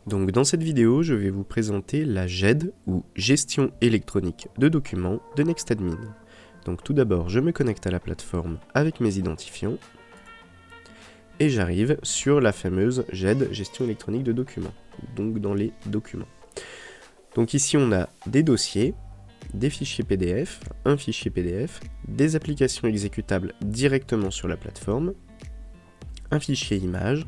Donc dans cette vidéo, je vais vous présenter la GED ou Gestion électronique de documents de NextAdmin. Donc tout d'abord, je me connecte à la plateforme avec mes identifiants et j'arrive sur la fameuse GED, Gestion électronique de documents, donc dans les documents. Donc ici on a des dossiers, des fichiers PDF, un fichier PDF, des applications exécutables directement sur la plateforme, un fichier image,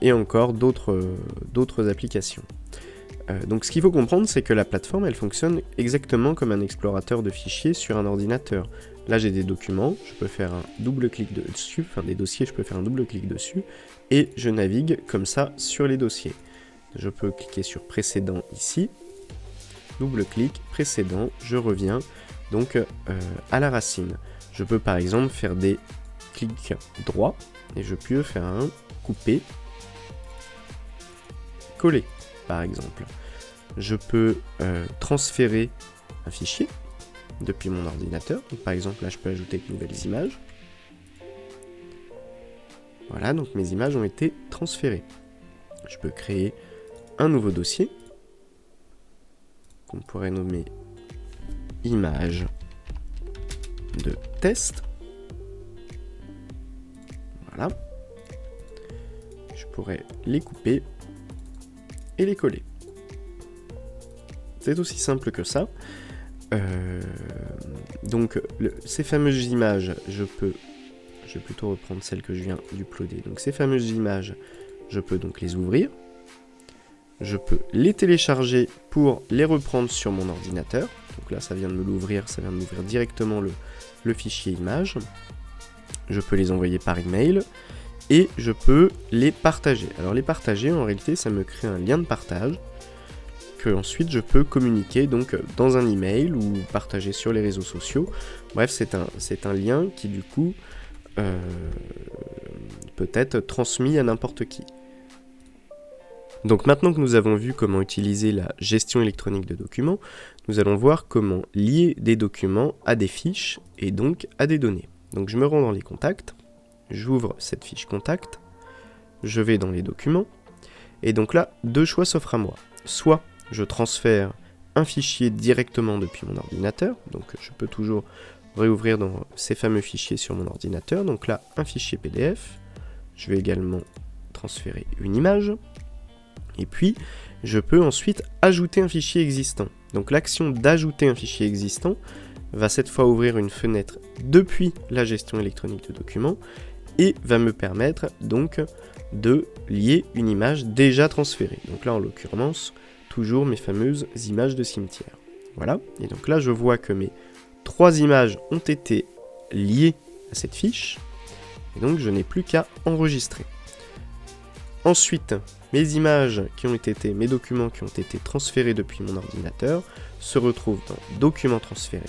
et encore d'autres applications. Donc ce qu'il faut comprendre, c'est que la plateforme, elle fonctionne exactement comme un explorateur de fichiers sur un ordinateur. Là j'ai des documents, je peux faire un double-clic dessus, enfin des dossiers, je peux faire un double-clic dessus, et je navigue comme ça sur les dossiers. Je peux cliquer sur précédent ici, double-clic, précédent, je reviens donc à la racine. Je peux par exemple faire des clics droits, et je peux faire un couper, coller par exemple. Je peux transférer un fichier depuis mon ordinateur. Donc, par exemple là je peux ajouter de nouvelles images. Voilà, donc mes images ont été transférées. Je peux créer un nouveau dossier qu'on pourrait nommer image de test. Voilà. Je pourrais les couper et les coller. C'est aussi simple que ça. Donc ces fameuses images, je vais plutôt reprendre celles que je viens d'uploader. Donc ces fameuses images, je peux donc les ouvrir. Je peux les télécharger pour les reprendre sur mon ordinateur. Donc là, ça vient de me l'ouvrir, ça vient de m'ouvrir directement le fichier image. Je peux les envoyer par email et je peux les partager. Alors les partager, en réalité, ça me crée un lien de partage que ensuite je peux communiquer donc dans un email ou partager sur les réseaux sociaux. Bref, c'est un lien qui du coup peut être transmis à n'importe qui. Donc maintenant que nous avons vu comment utiliser la gestion électronique de documents, nous allons voir comment lier des documents à des fiches et donc à des données. Donc je me rends dans les contacts, j'ouvre cette fiche contact, je vais dans les documents, et donc là, deux choix s'offrent à moi. Soit je transfère un fichier directement depuis mon ordinateur, donc je peux toujours réouvrir dans ces fameux fichiers sur mon ordinateur, donc là, un fichier PDF, je vais également transférer une image, et puis je peux ensuite ajouter un fichier existant. Donc l'action d'ajouter un fichier existant va cette fois ouvrir une fenêtre depuis la gestion électronique de documents et va me permettre donc de lier une image déjà transférée. Donc là en l'occurrence, toujours mes fameuses images de cimetière. Voilà, et donc là je vois que mes 3 images ont été liées à cette fiche, et donc je n'ai plus qu'à enregistrer. Ensuite, mes images mes documents qui ont été transférés depuis mon ordinateur se retrouvent dans Documents transférés,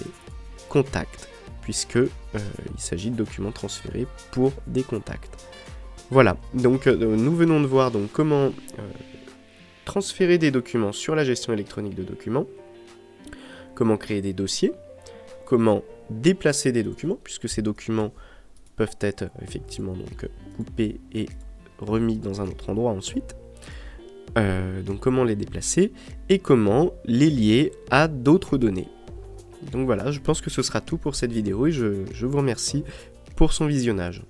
Contacts, puisque il s'agit de documents transférés pour des contacts. Voilà, donc nous venons de voir donc comment transférer des documents sur la gestion électronique de documents, comment créer des dossiers, comment déplacer des documents, puisque ces documents peuvent être effectivement donc coupés et remis dans un autre endroit ensuite. Donc comment les déplacer et comment les lier à d'autres données. Donc voilà, je pense que ce sera tout pour cette vidéo et je vous remercie pour son visionnage.